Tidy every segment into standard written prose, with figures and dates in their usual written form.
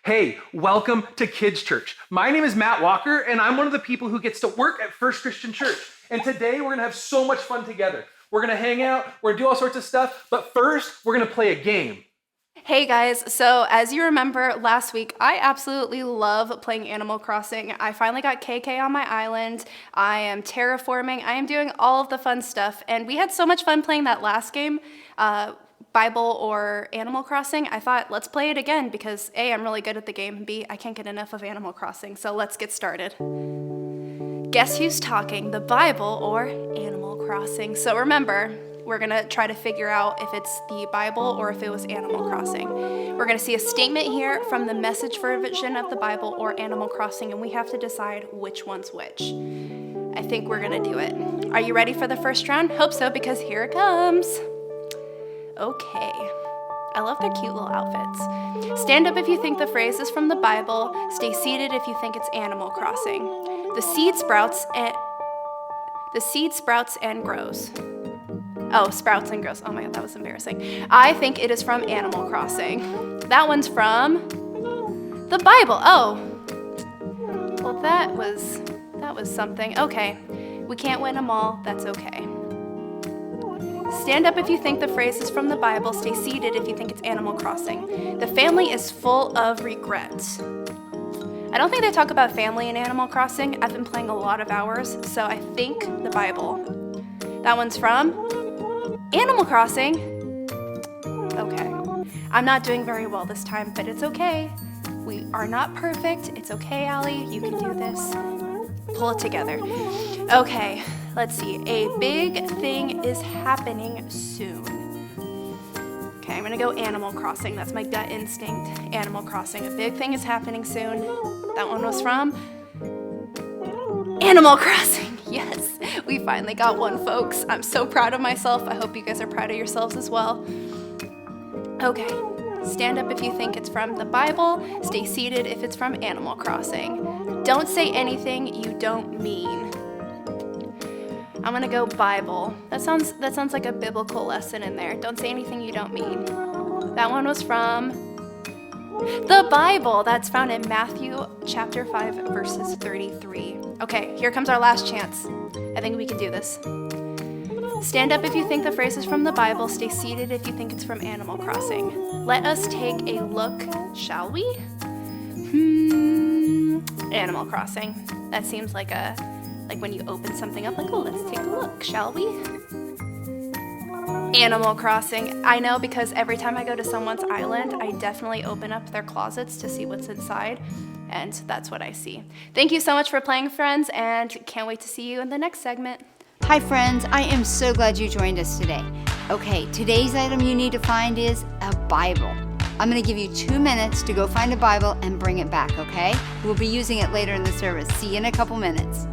Hey, welcome to Kids Church. My name is Matt Walker, and I'm one of the people who gets to work at First Christian Church. And today we're gonna have so much fun together. We're gonna hang out, we're gonna do all sorts of stuff, but first we're gonna play a game. Hey guys, so as you remember last week, I absolutely love playing Animal Crossing. I finally got KK on my island, I am terraforming, I am doing all of the fun stuff, and we had so much fun playing that last game, Bible or Animal Crossing. I thought, let's play it again because A, I'm really good at the game, and B, I can't get enough of Animal Crossing, so let's get started. Guess who's talking, the Bible or Animal Crossing? So remember, we're gonna try to figure out if it's the Bible or if it was Animal Crossing. We're gonna see a statement here from the Message version of the Bible or Animal Crossing, and we have to decide which one's which. I think we're gonna do it. Are you ready for the first round? Hope so, because here it comes. Okay. I love their cute little outfits. Stand up if you think the phrase is from the Bible. Stay seated if you think it's Animal Crossing. The seed sprouts and grows. Oh, sprouts and grows. Oh my god, that was embarrassing. I think it is from Animal Crossing. That one's from the Bible. Oh. Well, that was something. Okay. We can't win them all. That's okay. Stand up if you think the phrase is from the Bible. Stay seated if you think it's Animal Crossing. The family is full of regrets. I don't think they talk about family in Animal Crossing. I've been playing a lot of hours, so I think the Bible. That one's from Animal Crossing. Okay. I'm not doing very well this time, but it's okay. We are not perfect. It's okay, Allie. You can do this. Pull it together. Okay, let's see. A big thing is happening soon. Okay, I'm gonna go Animal Crossing. That's my gut instinct. Animal Crossing. A big thing is happening soon. That one was from Animal Crossing. Yes, we finally got one, folks. I'm so proud of myself. I hope you guys are proud of yourselves as well. Okay, stand up if you think it's from the Bible. Stay seated if it's from Animal Crossing. Don't say anything you don't mean. I'm gonna go Bible. That sounds like a biblical lesson in there. Don't say anything you don't mean. That one was from the Bible. That's found in Matthew chapter 5, verses 33. Okay, here comes our last chance. I think we can do this. Stand up if you think the phrase is from the Bible. Stay seated if you think it's from Animal Crossing. Let us take a look, shall we? Animal Crossing. That seems like when you open something up, like, oh, let's take a look, shall we? Animal Crossing. I know, because every time I go to someone's island, I definitely open up their closets to see what's inside, and that's what I see. Thank you so much for playing, friends, and can't wait to see you in the next segment. Hi friends, I am so glad you joined us today. Okay, today's item you need to find is a Bible. I'm going to give you 2 minutes to go find a Bible and bring it back, okay? We'll be using it later in the service. See you in a couple minutes.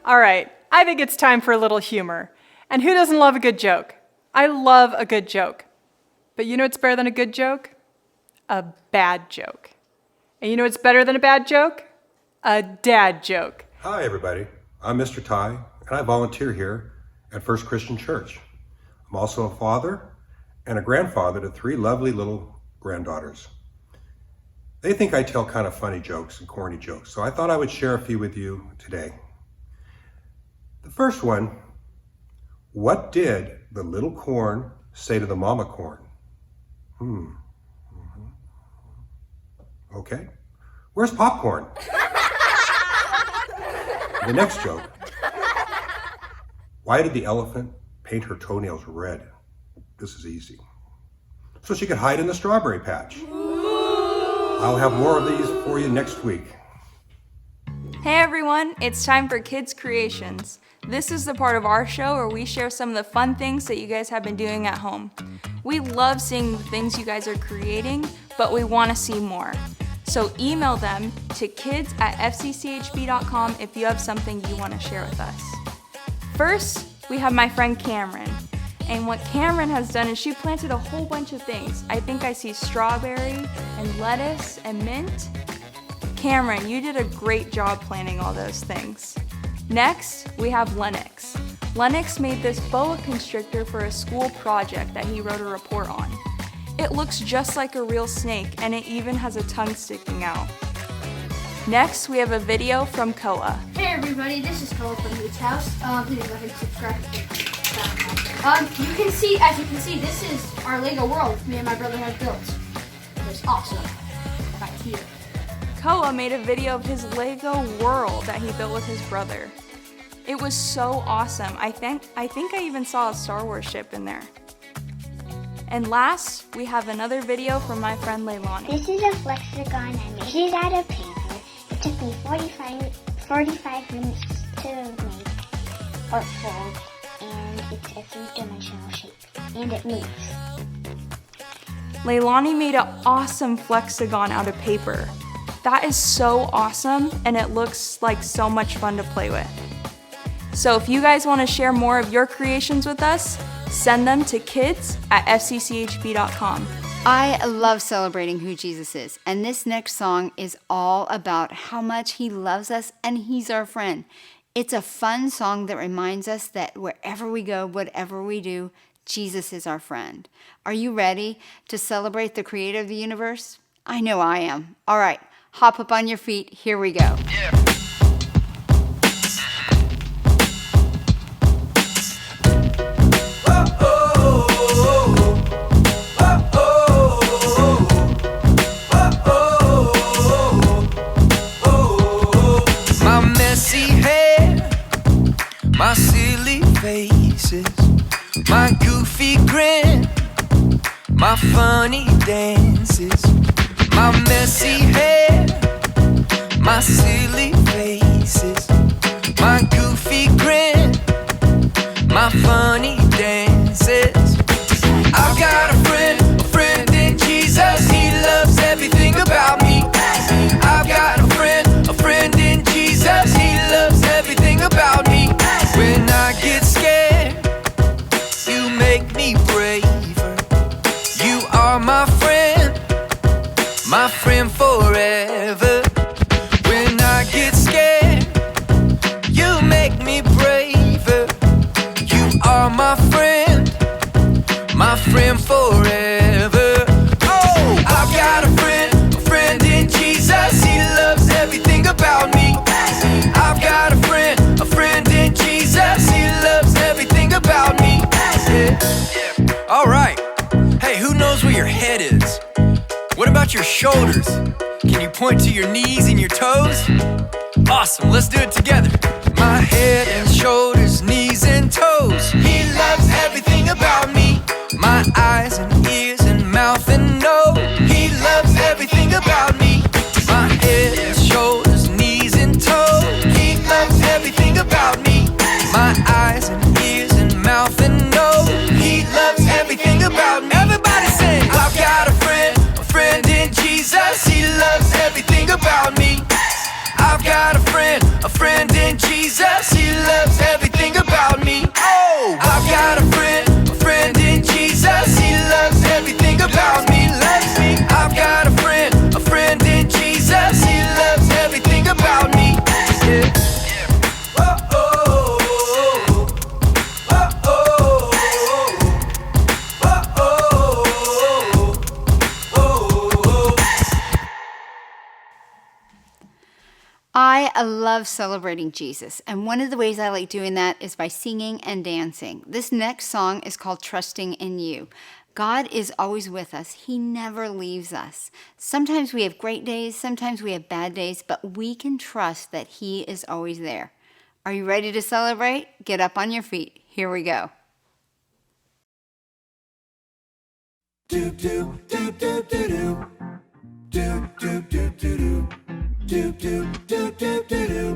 All right, I think it's time for a little humor. And who doesn't love a good joke? I love a good joke. But you know what's better than a good joke? A bad joke. And you know what's better than a bad joke? A dad joke. Hi, everybody. I'm Mr. Ty, and I volunteer here at First Christian Church. I'm also a father and a grandfather to 3 lovely little granddaughters. They think I tell kind of funny jokes and corny jokes, so I thought I would share a few with you today. The first one, what did the little corn say to the mama corn? Okay. Where's popcorn? The next joke. Why did the elephant paint her toenails red? This is easy. So she could hide in the strawberry patch. I'll have more of these for you next week. Hey everyone, it's time for Kids Creations. This is the part of our show where we share some of the fun things that you guys have been doing at home. We love seeing the things you guys are creating, but we want to see more. So email them to kids@fccHB.com if you have something you want to share with us. First, we have my friend Cameron. And what Cameron has done is she planted a whole bunch of things. I think I see strawberry and lettuce and mint. Cameron, you did a great job planting all those things. Next, we have Lennox. Lennox made this boa constrictor for a school project that he wrote a report on. It looks just like a real snake, and it even has a tongue sticking out. Next, we have a video from Koa. Hey everybody, this is Koa from Hoot's House. Please go ahead and subscribe. You can see, as you can see, this is our Lego world me and my brother have built. It's awesome. Back to you. Koa made a video of his Lego world that he built with his brother. It was so awesome. I think I even saw a Star Wars ship in there. And last, we have another video from my friend Leilani. This is a flexagon. I made it out of paper. It took me 45 minutes to make or fold, and it's a 3-dimensional shape, and it moves. Leilani made an awesome flexagon out of paper. That is so awesome, and it looks like so much fun to play with. So if you guys want to share more of your creations with us, send them to kids@fccHB.com. I love celebrating who Jesus is, and this next song is all about how much he loves us and he's our friend. It's a fun song that reminds us that wherever we go, whatever we do, Jesus is our friend. Are you ready to celebrate the creator of the universe? I know I am. All right, hop up on your feet. Here we go. Yeah. My silly faces, my goofy grin, my funny dances, my messy hair, my silly faces, my goofy grin, my funny dances. I've got a friend in Jesus, he loves everything about me. I've got a friend in Jesus, he loves everything about me. When I get scared, you make me braver. You are my friend forever. When I get scared, you make me braver. You are my friend forever. Oh, I've got a friend in Jesus, he loves everything about me. I've got a friend in Jesus, he loves everything about me. Yeah. Alright, hey, who knows where your head is? What about your shoulders? Can you point to your knees and your toes? Awesome, let's do it together. My head and shoulders, knees and toes, he loves everything about me. My eyes and ears and mouth and nose, he loves everything about me. My head and shoulders, knees and toes, he loves everything about me. My eyes and ears and mouth and nose, he loves everything about me. Everybody sing! I've got a friend in Jesus, he loves everything about me. I've got a a friend in Jesus. He loves everything about me. Oh, I've got a friend in Jesus. He loves everything about me. Loves me. I've got a friend in Jesus. He loves everything about me. Yeah. I love celebrating Jesus, and one of the ways I like doing that is by singing and dancing. This next song is called Trusting in You. God is always with us. He never leaves us. Sometimes we have great days, sometimes we have bad days, but we can trust that He is always there. Are you ready to celebrate? Get up on your feet. Here we go. Do do do do do do. Do do do do do. Do do do do do do.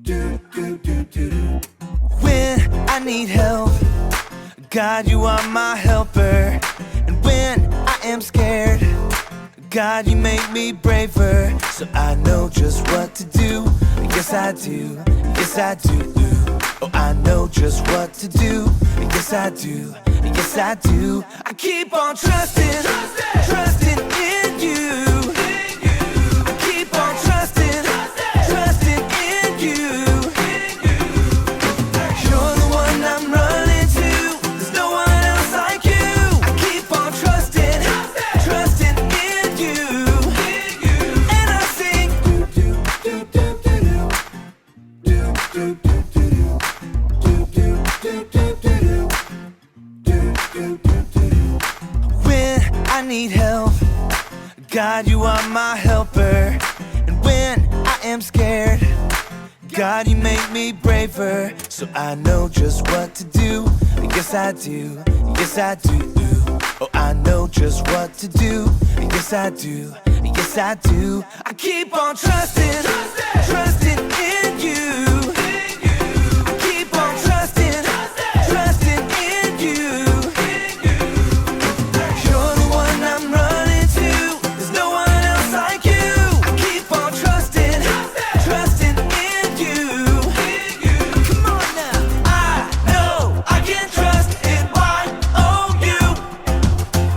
Do do do do do. When I need help, God, you are my helper. And when I am scared, God, you make me braver. So I know just what to do. Yes, I do. Yes, I do. Oh, I know just what to do. Yes, I do. Yes, I do. I keep on trusting, trusting in you. I keep on trusting, trusting in you. You're the one I'm running to. There's no one else like you. I keep on trusting, trusting in you. And I sing do do do do do do do do do do do do do do. When I need help, God, you are my helper. And when I am scared, God, you make me braver. So I know just what to do. Yes, I do. Yes, I do. Oh, I know just what to do. Yes, I do. Yes, I do. I keep on trusting, trusting in you. I keep on trusting, trusting in you. You're the one I'm running to. There's no one else like you. I keep on trusting, trusting in you. Come on now. I know I can trust in Y-O-U.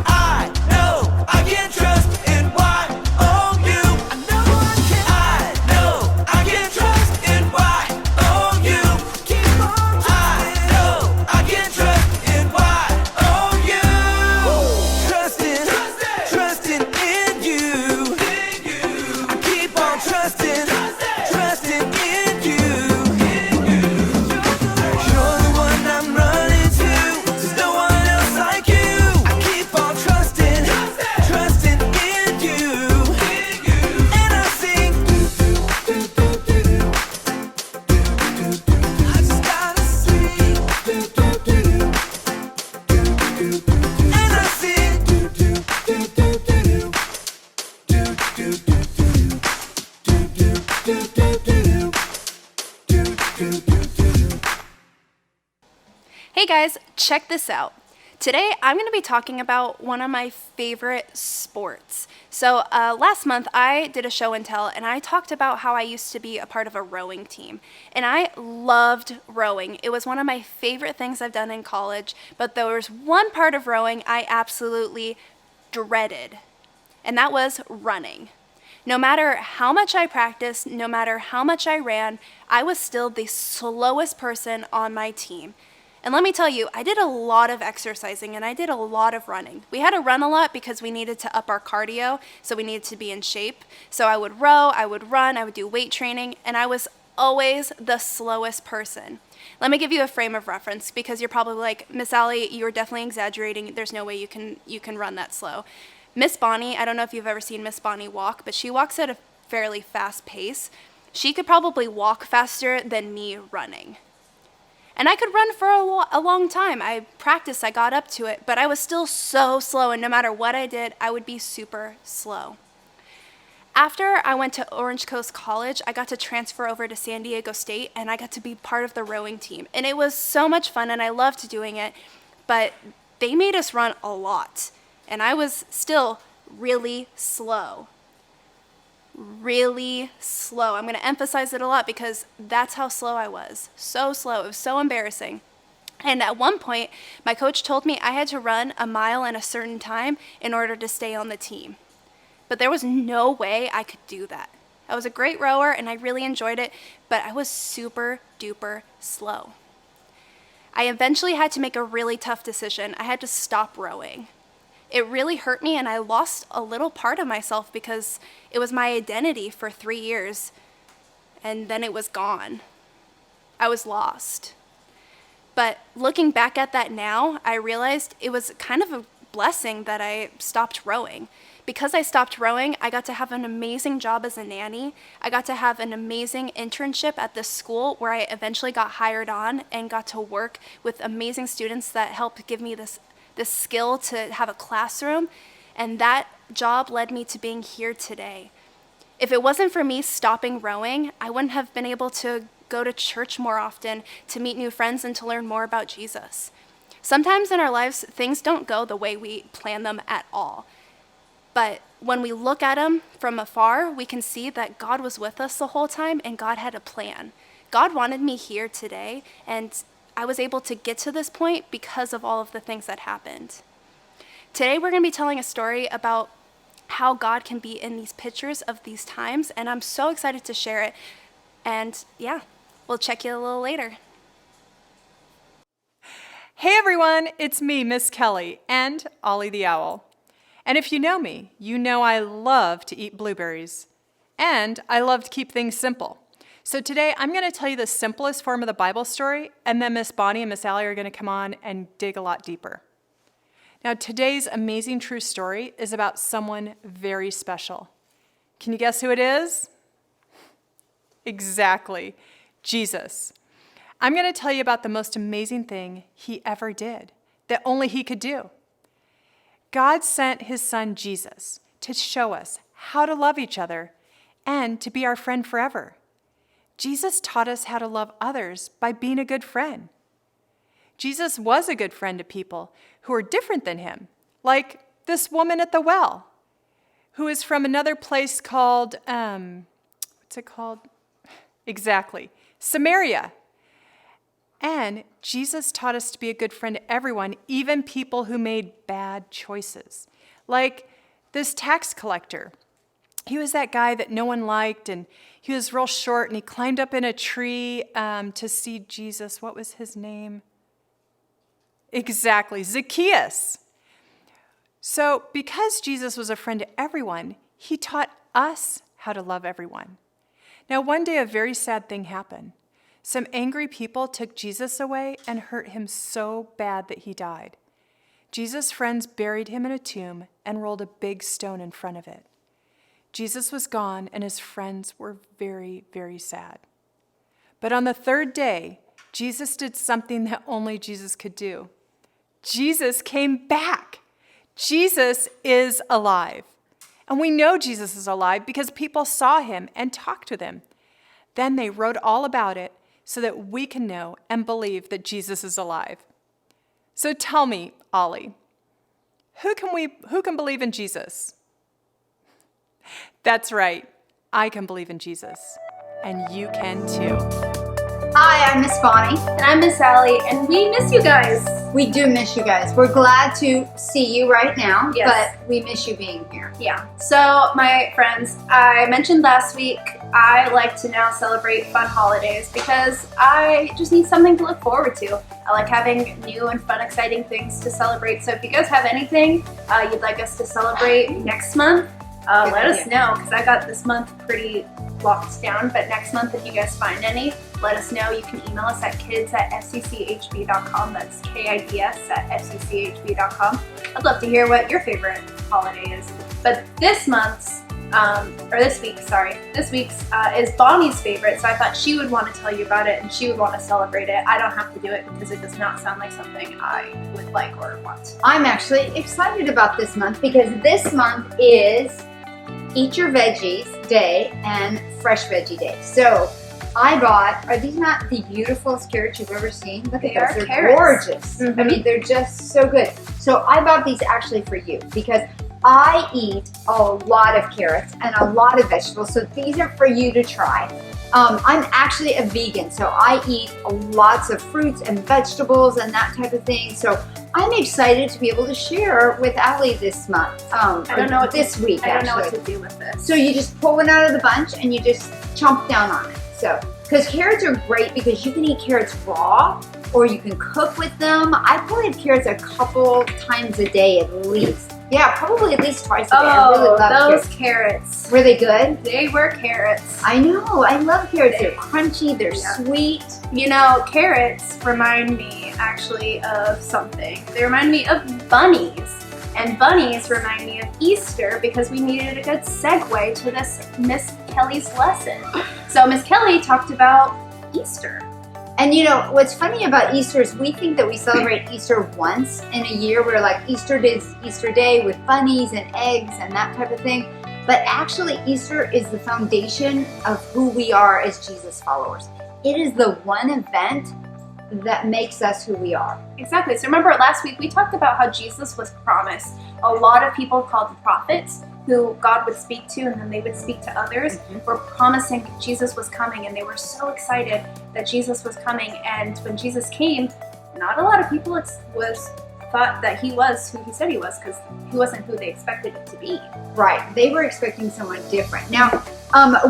I know I can trust in Y-O-U. I know I can. I know I can trust in Y-O-U. Keep on trusting. I know I can trust in Y-O-U. Trusting, trusting in you. I keep on trusting, trusting in you. You're the one I'm running to. There's no one else like you. I keep on trusting, trusting in you. And I sing do do do do do do. I just gotta sing do do do do do. And I sing do do do do do do do do do do do do do. Hey guys, check this out. Today I'm going to be talking about one of my favorite sports. So last month I did a show and tell, and I talked about how I used to be a part of a rowing team. And I loved rowing. It was one of my favorite things I've done in college, but there was one part of rowing I absolutely dreaded, and that was running. No matter how much I practiced, no matter how much I ran, I was still the slowest person on my team. And let me tell you, I did a lot of exercising and I did a lot of running. We had to run a lot because we needed to up our cardio, so we needed to be in shape. So I would row, I would run, I would do weight training, and I was always the slowest person. Let me give you a frame of reference, because you're probably like, Miss Allie, you're definitely exaggerating. There's no way you can run that slow. Miss Bonnie, I don't know if you've ever seen Miss Bonnie walk, but she walks at a fairly fast pace. She could probably walk faster than me running. And I could run for a long time. I practiced, I got up to it, but I was still so slow, and no matter what I did, I would be super slow. After I went to Orange Coast College, I got to transfer over to San Diego State, and I got to be part of the rowing team. And it was so much fun, and I loved doing it, but they made us run a lot, and I was still really slow. really slow. I'm going to emphasize it a lot because that's how slow I was. So slow. It was so embarrassing. And at one point, my coach told me I had to run a mile in a certain time in order to stay on the team. But there was no way I could do that. I was a great rower and I really enjoyed it, but I was super duper slow. I eventually had to make a really tough decision. I had to stop rowing. It really hurt me and I lost a little part of myself because it was my identity for 3 years and then it was gone. I was lost. But looking back at that now, I realized it was kind of a blessing that I stopped rowing. Because I stopped rowing, I got to have an amazing job as a nanny. I got to have an amazing internship at this school where I eventually got hired on and got to work with amazing students that helped give me this skill to have a classroom. And that job led me to being here today. If it wasn't for me stopping rowing, I wouldn't have been able to go to church more often, to meet new friends, and to learn more about Jesus. Sometimes in our lives, things don't go the way we plan them at all. But when we look at them from afar, we can see that God was with us the whole time and God had a plan. God wanted me here today, and I was able to get to this point because of all of the things that happened. Today, we're going to be telling a story about how God can be in these pictures of these times, and I'm so excited to share it. And yeah, we'll check you a little later. Hey everyone, it's me, Miss Kelly, and Ollie the Owl. And if you know me, you know I love to eat blueberries. And I love to keep things simple. So today I'm going to tell you the simplest form of the Bible story, and then Miss Bonnie and Miss Allie are going to come on and dig a lot deeper. Now today's amazing true story is about someone very special. Can you guess who it is? Exactly, Jesus. I'm going to tell you about the most amazing thing he ever did, that only he could do. God sent his son Jesus to show us how to love each other and to be our friend forever. Jesus taught us how to love others by being a good friend. Jesus was a good friend to people who were different than him, like this woman at the well, who is from another place called, what's it called? Exactly, Samaria. And Jesus taught us to be a good friend to everyone, even people who made bad choices. Like this tax collector. He was that guy that no one liked, and he was real short, and he climbed up in a tree to see Jesus. What was his name? Exactly, Zacchaeus. So because Jesus was a friend to everyone, he taught us how to love everyone. Now one day a very sad thing happened. Some angry people took Jesus away and hurt him so bad that he died. Jesus' friends buried him in a tomb and rolled a big stone in front of it. Jesus was gone and his friends were very, very sad. But on the third day, Jesus did something that only Jesus could do. Jesus came back. Jesus is alive. And we know Jesus is alive because people saw him and talked with him. Then they wrote all about it so that we can know and believe that Jesus is alive. So tell me, Ollie, who can believe in Jesus? That's right, I can believe in Jesus, and you can too. Hi, I'm Miss Bonnie. And I'm Miss Allie, and we miss you guys. We do miss you guys. We're glad to see you right now, Yes. but we miss you being here. Yeah, so my friends, I mentioned last week I like to now celebrate fun holidays because I just need something to look forward to. I like having new and fun, exciting things to celebrate. So if you guys have anything you'd like us to celebrate next month, let us know, because I got this month pretty locked down. But next month, if you guys find any, let us know. You can email us at kids@fcchb.com. That's kids@fcchb.com. I'd love to hear what your favorite holiday is. But this month's, this week's is Bonnie's favorite, so I thought she would want to tell you about it and she would want to celebrate it. I don't have to do it because it does not sound like something I would like or want. I'm actually excited about this month because this month is Eat Your Veggies Day and Fresh Veggie Day. So I bought, are these not the beautifulest carrots you've ever seen? Look They at are those, they're carrots. gorgeous. Mhm. I mean, they're just so good. So I bought these actually for you because I eat a lot of carrots and a lot of vegetables, so these are for you to try. I'm actually a vegan, so I eat lots of fruits and vegetables and that type of thing. So I'm excited to be able to share with Allie this month. I don't know what this week. I don't know actually. what to do with this. So you just pull one out of the bunch and you just chomp down on it. So, because carrots are great because you can eat carrots raw or you can cook with them. I probably have carrots a couple times a day at least. Yeah, probably at least twice a day. I really love those carrots. carrots. Were they good? They were carrots. I know. I love carrots. They're crunchy. They're sweet. You know, carrots remind me actually of something. They remind me of bunnies. And bunnies remind me of Easter because we needed a good segue to this Miss Kelly's lesson. So Miss Kelly talked about Easter. And you know, what's funny about Easter is we think that we celebrate Easter once in a year. We're like, Easter is Easter Day with bunnies and eggs and that type of thing. But actually, Easter is the foundation of who we are as Jesus followers. It is the one event that makes us who we are. Exactly. So remember last week we talked about how Jesus was promised a lot of people called the prophets who God would speak to and then they would speak to others were promising Jesus was coming, and they were so excited that Jesus was coming. And when Jesus came, not a lot of people thought that he was who he said he was, because he wasn't who they expected him to be. Right. They were expecting someone different. Now,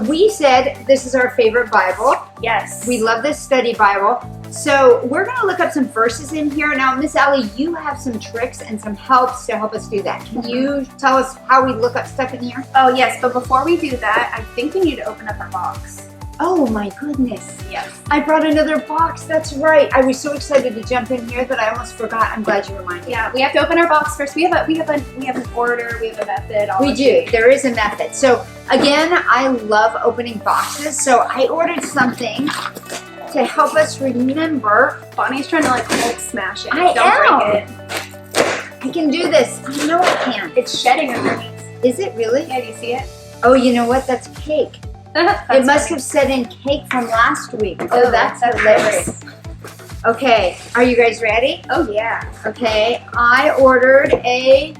we said this is our favorite Bible. Yes. We love this study Bible. So we're going to look up some verses in here. Now, Miss Allie, you have some tricks and some helps to help us do that. Can you tell us how we look up stuff in here? Oh, yes. But before we do that, I think we need to open up our box. Oh my goodness. Yes. I brought another box. That's right. I was so excited to jump in here that I almost forgot. I'm glad you reminded me. Yeah, we have to open our box first. We have an order, we have a method. We do. There is a method. So again, I love opening boxes. So I ordered something to help us remember. Bonnie's trying to like Hulk smash it. Don't break it. I can do this. I know I can. It's shedding underneath. Is it really? Yeah, do you see it? Oh, you know what? That's cake. It must funny. have said in cake from last week. Oh, that's hilarious. Okay, are you guys ready? Oh yeah. Okay, I ordered a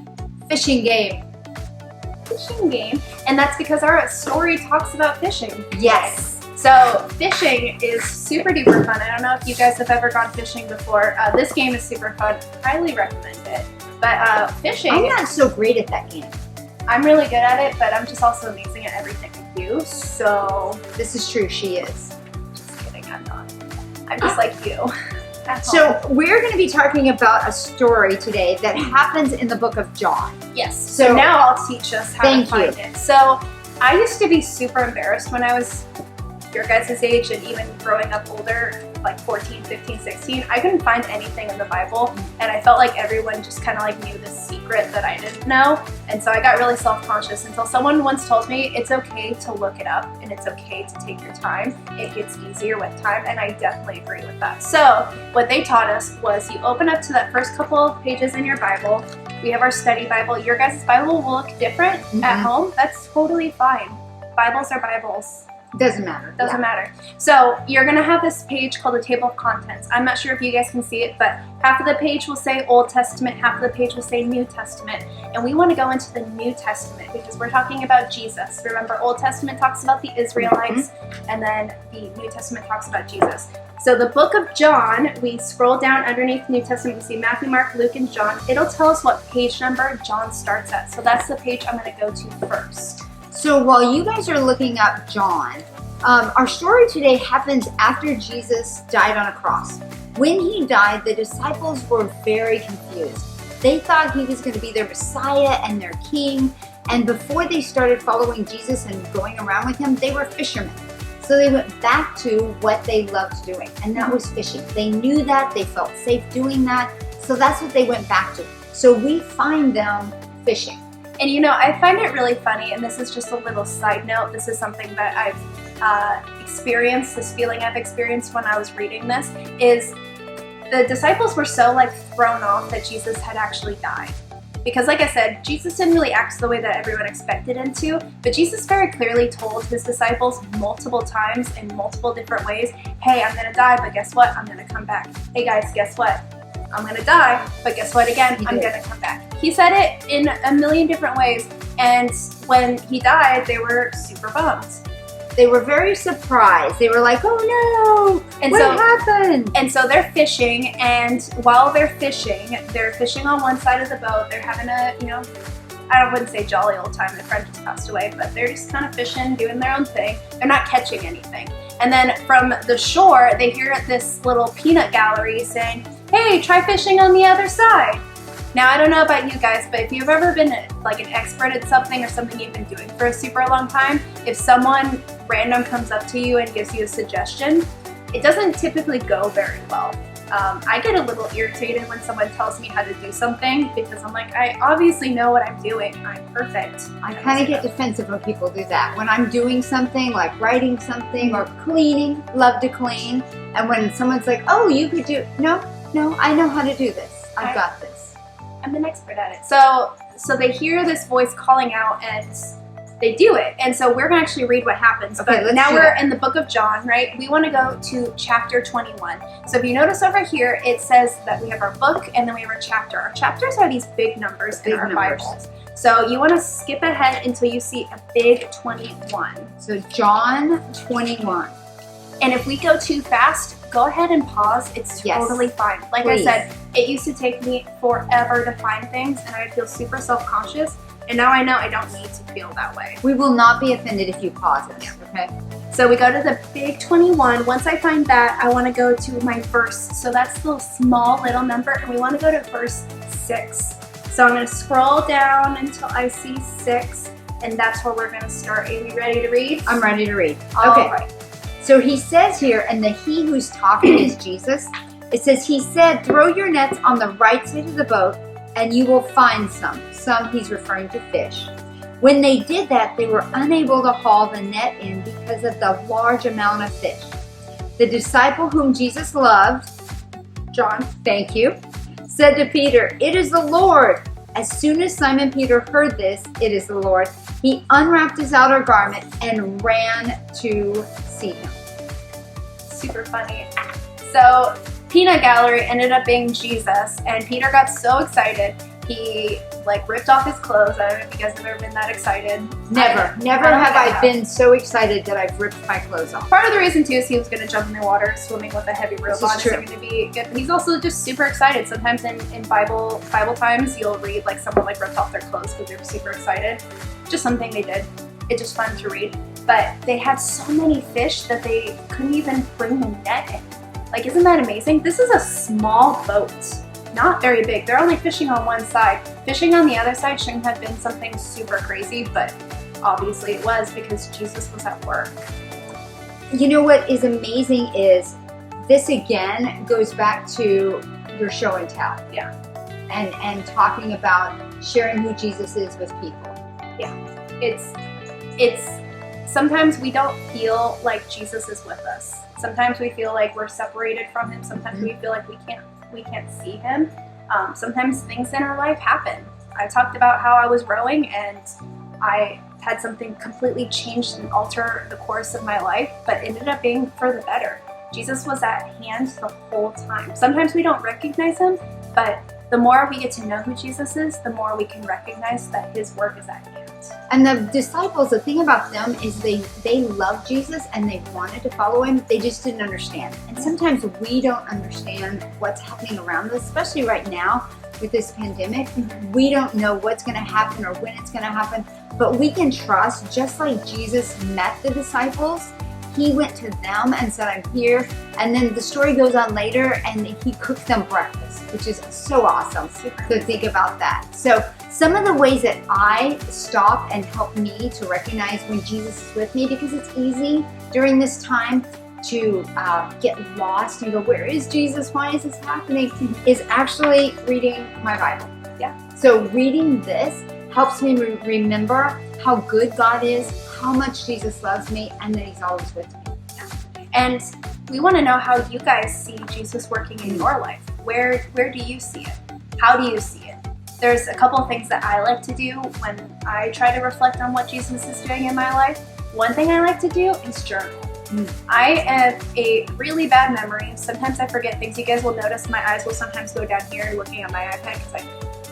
fishing game. Fishing game, and that's because our story talks about fishing. Yes. So fishing is super duper fun. I don't know if you guys have ever gone fishing before. This game is super fun. Highly recommend it. But fishing, I'm not so great at that game. I'm really good at it, but I'm just also amazing at everything I do. So This is true, she is. just kidding, I'm not. I'm just like you. at So home. we're going to be talking about a story today that happens in the book of John. Yes. So- So now I'll teach us how to Thank find you. it. So I used to be super embarrassed when I was your guys' age and even growing up older, like 14, 15, 16. I couldn't find anything in the Bible, and I felt like everyone just kind of like knew this secret that I didn't know. And so I got really self-conscious until someone once told me it's okay to look it up and it's okay to take your time. It gets easier with time, and I definitely agree with that. So what they taught us was you open up to that first couple of pages in your Bible. We have our study Bible. Your guys' Bible will look different at home. That's totally fine. Bibles are Bibles. Doesn't matter. Doesn't matter. So you're gonna have this page called the table of contents. I'm not sure if you guys can see it, but half of the page will say Old Testament, half of the page will say New Testament. And we want to go into the New Testament because we're talking about Jesus. Remember, Old Testament talks about the Israelites, and then the New Testament talks about Jesus. So the book of John, we scroll down underneath New Testament, we see Matthew, Mark, Luke, and John. It'll tell us what page number John starts at. So that's the page I'm gonna go to first. So while you guys are looking up John, our story today happens after Jesus died on a cross. When he died, the disciples were very confused. They thought he was going to be their Messiah and their king. And before they started following Jesus and going around with him, they were fishermen. So they went back to what they loved doing, and that was fishing. They knew that, they felt safe doing that, so that's what they went back to. So we find them fishing. And you know, I find it really funny, and this is just a little side note. This is something that I've experienced, this feeling I've experienced when I was reading this, is the disciples were so like thrown off that Jesus had actually died. Because like I said, Jesus didn't really act the way that everyone expected him to, but Jesus very clearly told his disciples multiple times in multiple different ways, hey, I'm gonna die, but guess what? I'm gonna come back. Hey guys, guess what? I'm gonna die, but guess what again? I'm gonna come back. He said it in a million different ways, and when he died, they were super bummed. They were very surprised. They were like, oh no, And what so- happened? And so they're fishing, and while they're fishing on one side of the boat. They're having a, I wouldn't say jolly old time. Their friend just passed away, but they're just kind of fishing, doing their own thing. They're not catching anything. And then from the shore, they hear this little peanut gallery saying, hey, try fishing on the other side. Now, I don't know about you guys, but if you've ever been like an expert at something or something you've been doing for a super long time, if someone random comes up to you and gives you a suggestion, it doesn't typically go very well. I get a little irritated when someone tells me how to do something because I'm like, I obviously know what I'm doing. I'm perfect. I kind of get defensive when people do that. When I'm doing something like writing something or cleaning, love to clean, and when someone's like, oh, you could do, no, I know how to do this. I've got this. I'm an expert at it. So they hear this voice calling out and they do it. And so we're gonna actually read what happens. Okay, But let's now do we're that. in the book of John, right? We wanna go to chapter 21. So if you notice over here, it says that we have our book and then we have our chapter. Our chapters are these big numbers in Big our numbers. Bibles. So you wanna skip ahead until you see a big 21. So John 21. And if we go too fast, go ahead and pause. It's Yes. totally fine. Like Please. I said, it used to take me forever to find things and I would feel super self-conscious. And now I know I don't need to feel that way. We will not be offended if you pause us, okay? So we go to the big 21. Once I find that, I want to go to my verse. So that's the small little number and we want to go to verse 6. So I'm going to scroll down until I see 6 and that's where we're going to start. Are you ready to read? I'm ready to read. All Okay. right. So he says here, and the he who's talking is Jesus. It says, he said, throw your nets on the right side of the boat and you will find some. Some he's referring to fish. When they did that, they were unable to haul the net in because of the large amount of fish. The disciple whom Jesus loved, John, thank you, said to Peter, it is the Lord. As soon as Simon Peter heard this, it is the Lord, he unwrapped his outer garment and ran to see him. Super funny. So peanut gallery ended up being Jesus and Peter got so excited he ripped off his clothes. I don't know if you guys have ever been that excited. Never I don't have think I have. been so excited that I've ripped my clothes off. Part of the reason too is he was going to jump in the water swimming with a heavy rope This is on. It's true. going to be good. But he's also just super excited. Sometimes in Bible times you'll read someone ripped off their clothes because they were super excited. Just something they did. It's just fun to read. But they had so many fish that they couldn't even bring the net in. Isn't that amazing? This is a small boat. Not very big. They're only fishing on one side. Fishing on the other side shouldn't have been something super crazy, but obviously it was because Jesus was at work. You know what is amazing is this again goes back to your show and tell. Yeah. And talking about sharing who Jesus is with people. It's sometimes we don't feel like Jesus is with us. Sometimes we feel like we're separated from him. Sometimes we feel like we can't see him. Sometimes things in our life happen. I talked about how I was rowing and I had something completely change and alter the course of my life, but ended up being for the better. Jesus was at hand the whole time. Sometimes we don't recognize him, but the more we get to know who Jesus is, the more we can recognize that his work is at hand. And the disciples, the thing about them is they loved Jesus and they wanted to follow him. They just didn't understand. And sometimes we don't understand what's happening around us, especially right now with this pandemic. We don't know what's going to happen or when it's going to happen, but we can trust, just like Jesus met the disciples, he went to them and said, I'm here. And then the story goes on later and he cooked them breakfast, which is so awesome to think about that. So some of the ways that I stop and help me to recognize when Jesus is with me, because it's easy during this time to get lost and go, where is Jesus? Why is this happening? Is actually reading my Bible. Yeah. So reading this helps me remember how good God is, how much Jesus loves me, and that he's always with me. And we want to know how you guys see Jesus working in your life. Where do you see it? How do you see it? There's a couple of things that I like to do when I try to reflect on what Jesus is doing in my life. One thing I like to do is journal. I have a really bad memory. Sometimes I forget things. You guys will notice my eyes will sometimes go down here looking at my iPad because I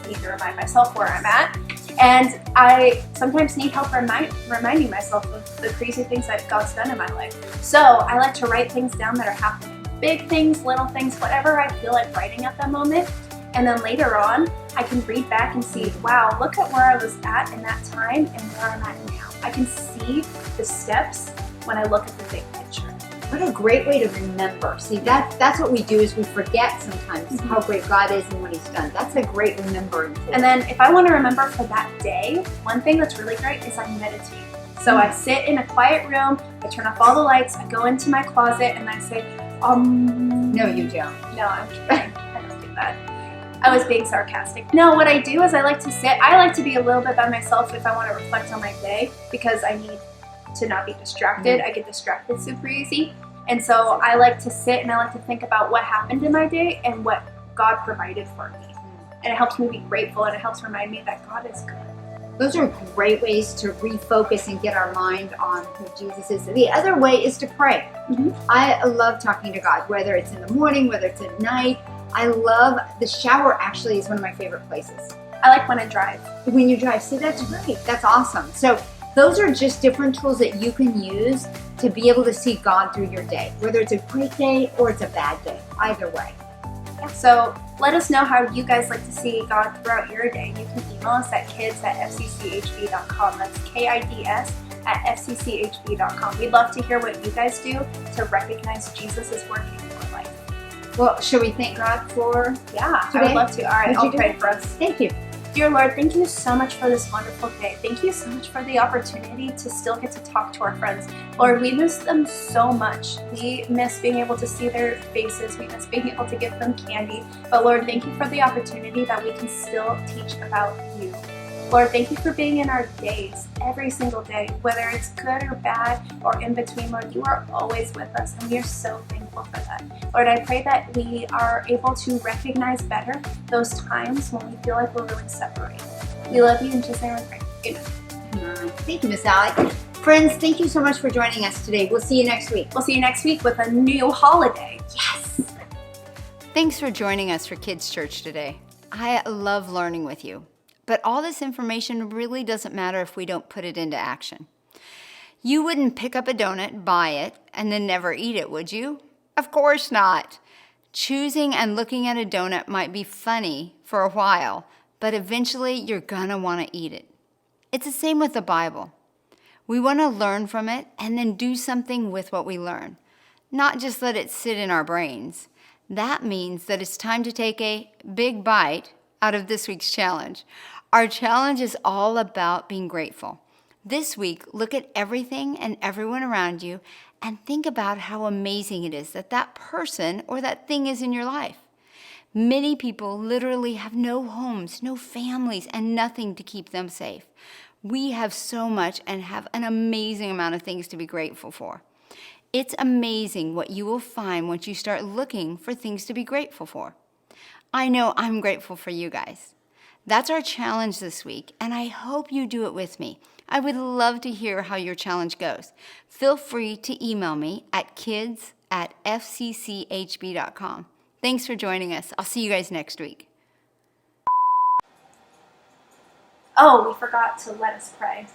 need to remind myself where I'm at. And I sometimes need help reminding myself of the crazy things that God's done in my life. So I like to write things down that are happening. Big things, little things, whatever I feel like writing at that moment. And then later on, I can read back and see, wow, look at where I was at in that time and where I'm at now. I can see the steps when I look at the big picture. What a great way to remember. See, that's what we do is we forget sometimes how great God is and what he's done. That's a great remembering tool. And then if I want to remember for that day, one thing that's really great is I meditate. So I sit in a quiet room, I turn off all the lights, I go into my closet and I say, No, you don't. No, I'm kidding. I don't do that. I was being sarcastic. No, what I do is I like to sit. I like to be a little bit by myself if I want to reflect on my day because I need to not be distracted. I get distracted super easy. And so I like to sit and I like to think about what happened in my day and what God provided for me. And it helps me be grateful and it helps remind me that God is good. Those are great ways to refocus and get our mind on who Jesus is. The other way is to pray. I love talking to God, whether it's in the morning, whether it's at night. I love the shower. Actually is one of my favorite places. I like when I drive. When you drive, see, that's great. That's awesome. So those are just different tools that you can use to be able to see God through your day, whether it's a great day or it's a bad day, either way. So let us know how you guys like to see God throughout your day. You can email us at kids@fcchb.com. That's kids@fcchb.com. We'd love to hear what you guys do to recognize Jesus' work in your life. Well, shall we thank God for Yeah, today? I would love to. All right, Would I'll you do pray that? for us. Thank you. Dear Lord, thank you so much for this wonderful day. Thank you so much for the opportunity to still get to talk to our friends. Lord, we miss them so much. We miss being able to see their faces. We miss being able to give them candy. But Lord, thank you for the opportunity that we can still teach about you. Lord, thank you for being in our days, every single day, whether it's good or bad or in between. Lord, you are always with us, and we are so thankful for that. Lord, I pray that we are able to recognize better those times when we feel like we're really separated. We love you, in Jesus' name we pray. Amen. Thank you, Miss Alec. Friends, thank you so much for joining us today. We'll see you next week. We'll see you next week with a new holiday. Yes! Thanks for joining us for Kids Church today. I love learning with you. But all this information really doesn't matter if we don't put it into action. You wouldn't pick up a donut, buy it, and then never eat it, would you? Of course not. Choosing and looking at a donut might be funny for a while, but eventually you're gonna want to eat it. It's the same with the Bible. We want to learn from it and then do something with what we learn, not just let it sit in our brains. That means that it's time to take a big bite out of this week's challenge. Our challenge is all about being grateful. This week, look at everything and everyone around you and think about how amazing it is that that person or that thing is in your life. Many people literally have no homes, no families, and nothing to keep them safe. We have so much and have an amazing amount of things to be grateful for. It's amazing what you will find once you start looking for things to be grateful for. I know I'm grateful for you guys. That's our challenge this week, and I hope you do it with me. I would love to hear how your challenge goes. Feel free to email me at kids@fcchb.com. Thanks for joining us. I'll see you guys next week. Oh, we forgot to let us pray.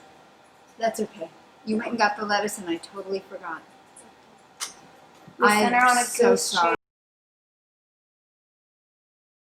That's okay. You went and got the lettuce and I totally forgot. We sent her on a I'm so ghost sorry.